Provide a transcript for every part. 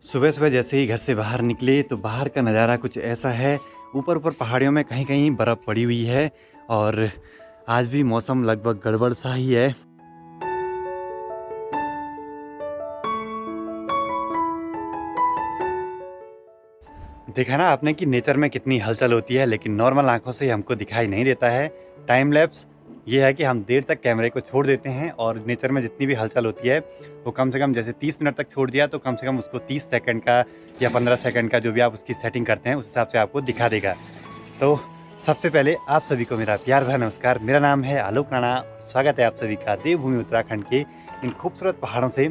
सुबह सुबह जैसे ही घर से बाहर निकले तो बाहर का नज़ारा कुछ ऐसा है। ऊपर ऊपर पहाड़ियों में कहीं कहीं बर्फ़ पड़ी हुई है और आज भी मौसम लगभग गड़बड़ सा ही है। देखा ना आपने कि नेचर में कितनी हलचल होती है, लेकिन नॉर्मल आंखों से हमको दिखाई नहीं देता है। टाइम लैप्स ये है कि हम देर तक कैमरे को छोड़ देते हैं और नेचर में जितनी भी हलचल होती है वो कम से कम, जैसे 30 मिनट तक छोड़ दिया तो कम से कम उसको 30 सेकंड का या 15 सेकंड का जो भी आप उसकी सेटिंग करते हैं उस हिसाब से आपको दिखा देगा। तो सबसे पहले आप सभी को मेरा प्यार भरा नमस्कार। मेरा नाम है आलोक राणा। स्वागत है आप सभी का देवभूमि उत्तराखंड के इन खूबसूरत पहाड़ों से।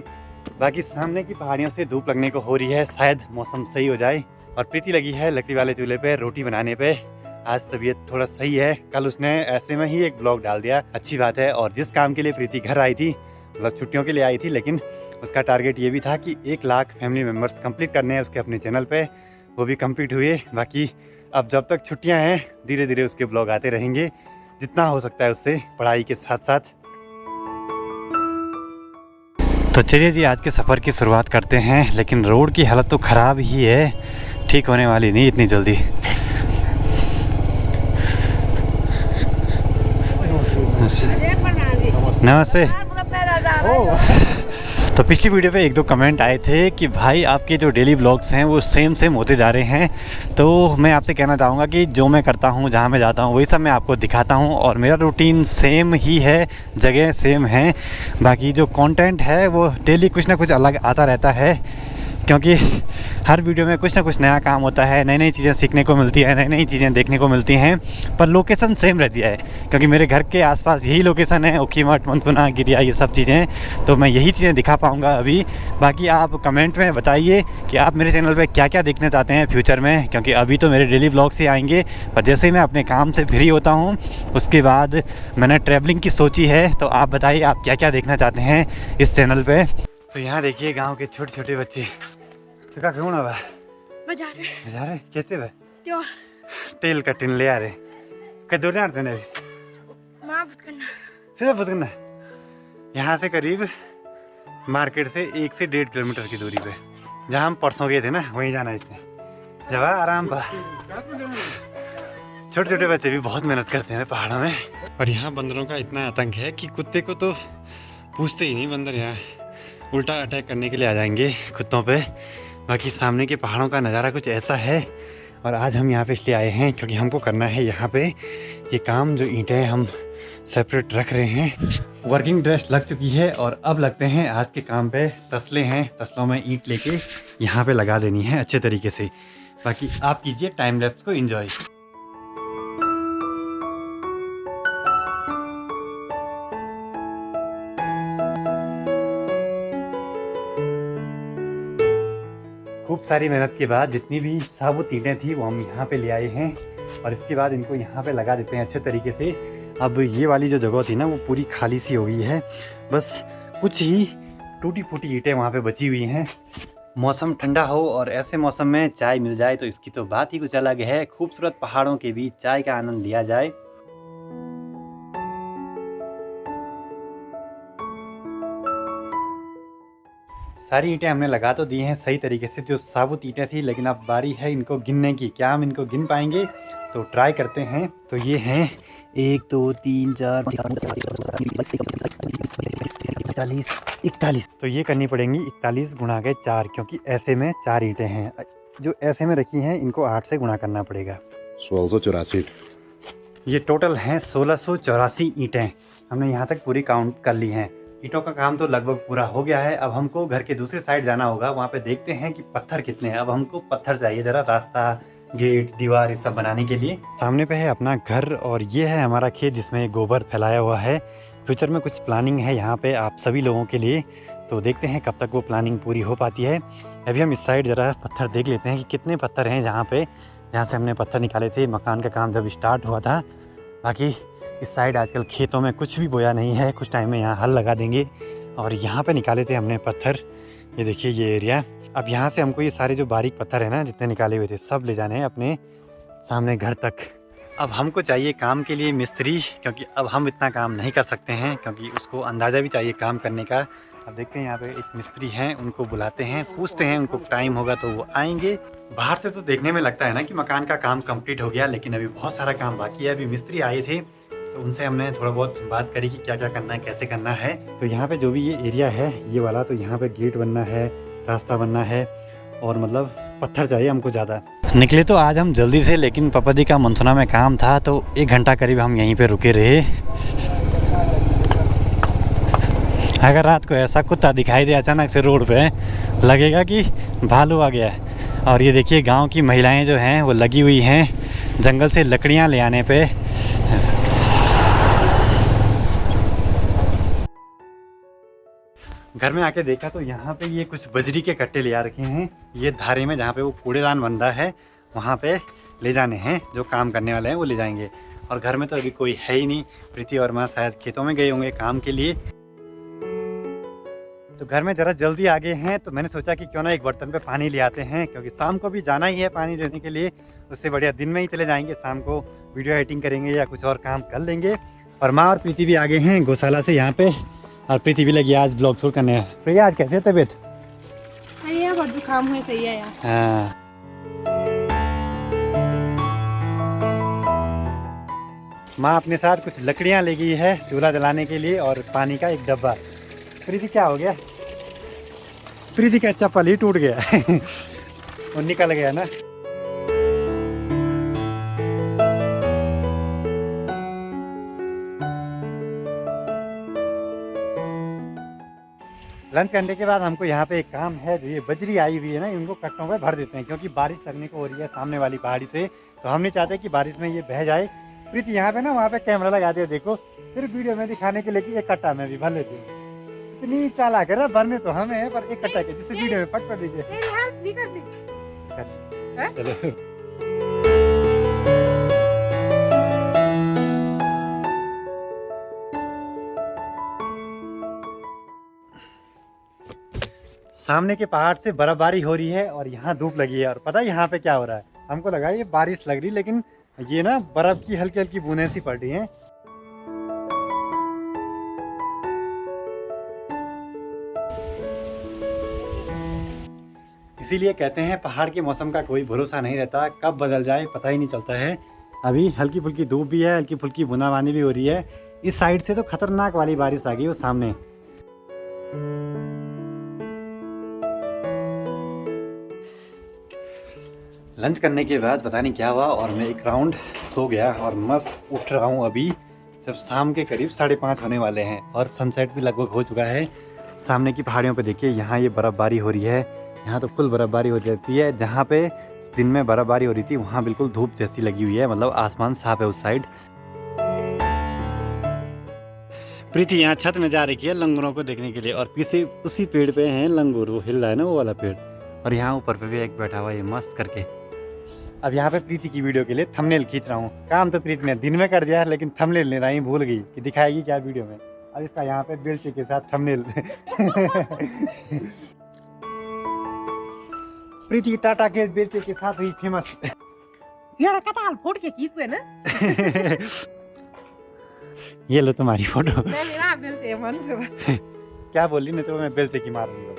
बाकी सामने की पहाड़ियों से धूप लगने को हो रही है, शायद मौसम सही हो जाए। और प्रीति लगी है लकड़ी वाले चूल्हे पे रोटी बनाने पे। आज तबीयत थोड़ा सही है, कल उसने ऐसे में ही एक ब्लॉग डाल दिया, अच्छी बात है। और जिस काम के लिए प्रीति घर आई थी, मतलब छुट्टियों के लिए आई थी, लेकिन उसका टारगेट ये भी था कि 1 लाख फैमिली मेम्बर्स कंप्लीट करने हैं उसके अपने चैनल पे। वो भी कंप्लीट हुए। बाकी अब जब तक छुट्टियां हैं धीरे धीरे उसके ब्लॉग आते रहेंगे, जितना हो सकता है उससे पढ़ाई के साथ साथ। तो चलिए जी, आज के सफ़र की शुरुआत करते हैं। लेकिन रोड की हालत तो ख़राब ही है, ठीक होने वाली नहीं इतनी जल्दी। नमस्ते। तो पिछली वीडियो पे 1-2 कमेंट आए थे कि भाई आपके जो डेली ब्लॉग्स हैं वो सेम होते जा रहे हैं। तो मैं आपसे कहना चाहूँगा कि जो मैं करता हूँ, जहाँ मैं जाता हूँ, वही सब मैं आपको दिखाता हूँ और मेरा रूटीन सेम ही है, जगह सेम है। बाकी जो कंटेंट है वो डेली कुछ ना कुछ अलग आता रहता है, क्योंकि हर वीडियो में कुछ ना कुछ नया काम होता है, नई नई चीज़ें सीखने को मिलती है, नई नई चीज़ें देखने को मिलती हैं। पर लोकेशन सेम रहती है, क्योंकि मेरे घर के आसपास यही लोकेशन है, ऊखीमठ, मंतुना, गिरिया, ये सब चीज़ें। तो मैं यही चीज़ें दिखा पाऊँगा अभी। बाकी आप कमेंट में बताइए कि आप मेरे चैनल पर क्या क्या देखना चाहते हैं फ्यूचर में, क्योंकि अभी तो मेरे डेली ब्लॉग्स ही आएंगे। पर जैसे ही मैं अपने काम से फ्री होता हूँ उसके बाद मैंने ट्रैवलिंग की सोची है। तो आप बताइए आप क्या क्या देखना चाहते हैं इस चैनल पर। तो यहाँ देखिए गाँव के छोटे छोटे बच्चे तो क्या कौन है बजा रहे कहते भाई त्यो तेल का टिन ले आ रहे कदूर जाते हैं सीधा बुत करना। यहाँ से करीब मार्केट से 1 से 1.5 किलोमीटर की दूरी पे, जहाँ हम परसों गए थे ना, वहीं जाना है इसने। जब आराम पर छोटे छोटे बच्चे भी बहुत मेहनत करते हैं पहाड़ों में। और यहाँ बंदरों का इतना आतंक है कि कुत्ते को तो पूछते ही नहीं, बंदर यहाँ उल्टा अटैक करने के लिए आ जाएंगे कुत्तों पे। बाकी सामने के पहाड़ों का नज़ारा कुछ ऐसा है। और आज हम यहाँ पे इसलिए आए हैं क्योंकि हमको करना है यहाँ पे ये काम, जो ईंटें हम सेपरेट रख रहे हैं। वर्किंग ड्रेस लग चुकी है और अब लगते हैं आज के काम पे। तसले हैं, तसलों में ईंट लेके यहाँ पे लगा देनी है अच्छे तरीके से। बाकी आप कीजिए टाइम लैप्स को एंजॉय। खूब सारी मेहनत के बाद जितनी भी साबुत ईंटें थी वो हम यहाँ पे ले आए हैं और इसके बाद इनको यहाँ पे लगा देते हैं अच्छे तरीके से। अब ये वाली जो जगह थी ना वो पूरी खाली सी हो गई है, बस कुछ ही टूटी फूटी ईंटें वहाँ पे बची हुई हैं। मौसम ठंडा हो और ऐसे मौसम में चाय मिल जाए तो इसकी तो बात ही कुछ अलग है। खूबसूरत पहाड़ों के बीच चाय का आनंद लिया जाए। सारी ईंटें हमने लगा तो दी हैं सही तरीके से, जो साबुत ईंटें थी, लेकिन अब बारी है इनको गिनने की। क्या हम इनको गिन पाएंगे? तो ट्राई करते हैं। तो ये हैं 1 2 3 4 45 41। तो ये करनी पड़ेंगी 41 गुणा के 4, क्योंकि ऐसे में 4 ईंटें हैं। जो ऐसे में रखी हैं इनको 8 से गुणा करना पड़ेगा। 1684। ये टोटल हैं 1684 ईंटें। हमने यहाँ तक पूरी काउंट कर ली हैं। ईंटों का काम तो लगभग पूरा हो गया है। अब हमको घर के दूसरे साइड जाना होगा, वहाँ पे देखते हैं कि पत्थर कितने हैं। अब हमको पत्थर चाहिए जरा, रास्ता, गेट, दीवार, ये सब बनाने के लिए। सामने पे है अपना घर और ये है हमारा खेत जिसमें गोबर फैलाया हुआ है। फ्यूचर में कुछ प्लानिंग है यहाँ पे आप सभी लोगों के लिए, तो देखते हैं कब तक वो प्लानिंग पूरी हो पाती है। अभी हम इस साइड ज़रा पत्थर देख लेते हैं कि कितने पत्थर हैं जहाँ से हमने पत्थर निकाले थे मकान का काम जब स्टार्ट हुआ था। बाकी इस साइड आजकल खेतों में कुछ भी बोया नहीं है, कुछ टाइम में यहाँ हल लगा देंगे। और यहाँ पे निकाले थे हमने पत्थर, ये देखिए ये एरिया। अब यहाँ से हमको ये सारे जो बारीक पत्थर है ना, जितने निकाले हुए थे, सब ले जाने हैं अपने सामने घर तक। अब हमको चाहिए काम के लिए मिस्त्री, क्योंकि अब हम इतना काम नहीं कर सकते हैं, क्योंकि उसको अंदाज़ा भी चाहिए काम करने का। अब देखते हैं यहाँ पे एक मिस्त्री हैं, उनको बुलाते हैं, पूछते हैं उनको टाइम होगा तो वो आएंगे। बाहर से तो देखने में लगता है ना कि मकान का काम कंप्लीट हो गया, लेकिन अभी बहुत सारा काम बाकी है। अभी मिस्त्री आए थे तो उनसे हमने थोड़ा बहुत बात करी कि क्या क्या करना है, कैसे करना है। तो यहाँ पे जो भी ये एरिया है ये वाला, तो यहाँ पे गेट बनना है, रास्ता बनना है और मतलब पत्थर चाहिए हमको ज़्यादा। निकले तो आज हम जल्दी से, लेकिन पापा जी का मनसुना में काम था तो 1 घंटा करीब हम यहीं पे रुके रहे। अगर रात को ऐसा कुत्ता दिखाई दे अचानक से रोड पे, लगेगा कि भालू आ गया है। और ये देखिए गांव की महिलाएं जो हैं वो लगी हुई हैं जंगल से लकड़ियां ले आने पे। घर में आके देखा तो यहाँ पे ये कुछ बजरी के कट्टे ले आ रखे हैं। ये धारे में जहाँ पे वो कूड़ेदान बंधा है वहाँ पे ले जाने हैं। जो काम करने वाले हैं वो ले जाएंगे। और घर में तो अभी कोई है ही नहीं। प्रीति और माँ शायद खेतों में गए होंगे काम के लिए। तो घर में ज़रा जल्दी आ गए हैं तो मैंने सोचा कि क्यों ना एक बर्तन पे पानी ले आते हैं, क्योंकि शाम को भी जाना ही है पानी लेने के लिए। उससे बढ़िया दिन में ही चले जाएंगे, शाम को वीडियो एडिटिंग करेंगे या कुछ और काम कर लेंगे। और माँ और प्रीति भी आ गए हैं गौशाला से यहाँ पे, और प्रीति भी लगी आज ब्लॉग शूट करने। प्रिया आज कैसे है तबीयत? सही है, बहुत जुकाम हुए, सही है यार। हाँ, माँ अपने साथ कुछ लकड़ियाँ ले गई है चूल्हा जलाने के लिए और पानी का एक डब्बा। प्रीति क्या हो गया? प्रीति का चप्पल ही टूट गया और निकल गया ना। लंच करने के बाद हमको यहाँ पे एक काम है। जो ये बजरी आई हुई है ना, इनको कट्टों पे भर देते हैं, क्योंकि बारिश लगने को हो रही है सामने वाली पहाड़ी से। तो हम नहीं चाहते कि बारिश में ये बह जाए। प्रीति यहाँ पे ना वहाँ पे कैमरा लगा दिया, देखो सिर्फ वीडियो में दिखाने के लिए कि एक कट्टा में भी भर लेते हैं। इतनी चालाक है ना, भरने तो हमें है पर एक कट्टा के जिससे वीडियो में पट दीजिए। चलो सामने के पहाड़ से बर्फबारी हो रही है और यहाँ धूप लगी है। और पता है यहाँ पे क्या हो रहा है? हमको लगा ये बारिश लग रही, लेकिन ये ना बर्फ की हल्की हल्की बूंदें सी पड़ रही हैं। इसीलिए कहते हैं पहाड़ के मौसम का कोई भरोसा नहीं रहता, कब बदल जाए पता ही नहीं चलता है। अभी हल्की फुल्की धूप भी है, हल्की फुल्की बूंदाबांदी भी हो रही है। इस साइड से तो खतरनाक वाली बारिश आ गई वो सामने। लंच करने के बाद पता नहीं क्या हुआ और मैं एक राउंड सो गया और मस्त उठ रहा हूँ अभी, जब शाम के करीब 5:30 होने वाले हैं और सनसेट भी लगभग हो चुका है। सामने की पहाड़ियों पे देखिए, यहाँ ये बर्फ़बारी हो रही है। यहाँ तो फुल बर्फ़बारी हो जाती है। जहाँ पे दिन में बर्फ़बारी हो रही थी वहाँ बिल्कुल धूप जैसी लगी हुई है, मतलब आसमान साफ है उस साइड। प्रीति यहाँ छत में जा रही है लंगूरों को देखने के लिए, और पीछे उसी पेड़ पे हैं लंगूर, वो हिल रहा है ना वो वाला पेड़। और यहाँ ऊपर पे भी एक बैठा हुआ है मस्त करके। अब यहाँ पे प्रीति की वीडियो के लिए थंबनेल खींच रहा हूँ। काम तो प्रीति ने दिन में कर दिया, लेकिन थंबनेल लेना ही भूल गई कि दिखाएगी क्या वीडियो में। अब इसका यहाँ पे बेल्ट के साथ थंबनेल प्रीति टाटा के बेल्ट के साथ हुई फेमस। यार कताल फोड़ के खींच हुए ना। ये लो तुम्हारी फोटो। मैं मेरा बेल्ट मन क्या बोल रही? नहीं तो मैं बेल्ट की मार रही हूँ।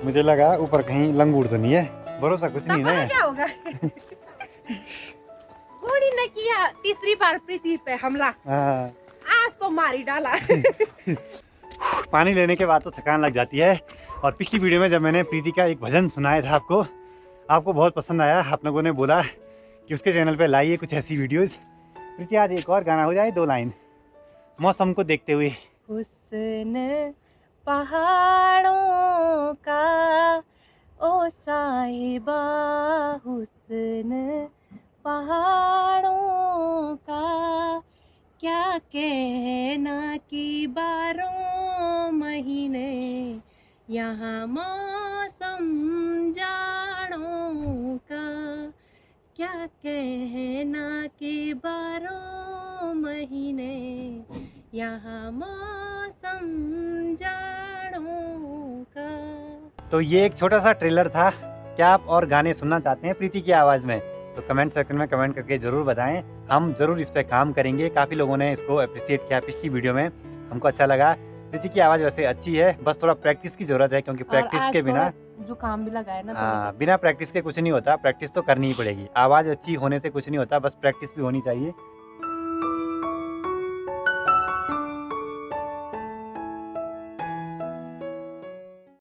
मुझे लगा ऊपर कहीं लंगूर तो नहीं है। भरोसा कुछ नहीं है। क्या होगा? गोली ने किया तीसरी बार प्रीति पे हमला। आज तो मारी डाला। पानी लेने के बाद तो थकान लग जाती है। और पिछली वीडियो में जब मैंने प्रीति का एक भजन सुनाया था आपको बहुत पसंद आया। आप लोगों ने बोला कि उसके चैनल पे लाइए कुछ ऐसी वीडियोस। प्रीति आज एक और गाना हो जाए, 2 लाइन मौसम को देखते हुए। हुस्न पहाड़ों का ओ साहिबा, हुस्न पहाड़ों का क्या कहना कि 12 महीने यहाँ मौसम जाड़ों का, क्या कहना कि 12 महीने यहाँ मौसम जाड़ों का। तो ये एक छोटा सा ट्रेलर था। क्या आप और गाने सुनना चाहते हैं प्रीति की आवाज़ में? तो तो कमेंट सेक्शन में कमेंट करके ज़रूर बताएं, हम ज़रूर इस पे काम करेंगे। काफ़ी लोगों ने इसको अप्रिशिएट किया पिछली वीडियो में, हमको अच्छा लगा। प्रीति की आवाज़ वैसे अच्छी है, बस थोड़ा प्रैक्टिस की ज़रूरत है, क्योंकि प्रैक्टिस के बिना जुकाम भी लगा है ना हाँ, बिना प्रैक्टिस के कुछ नहीं होता, प्रैक्टिस तो करनी ही पड़ेगी। आवाज़ अच्छी होने से कुछ नहीं होता, बस प्रैक्टिस भी होनी चाहिए।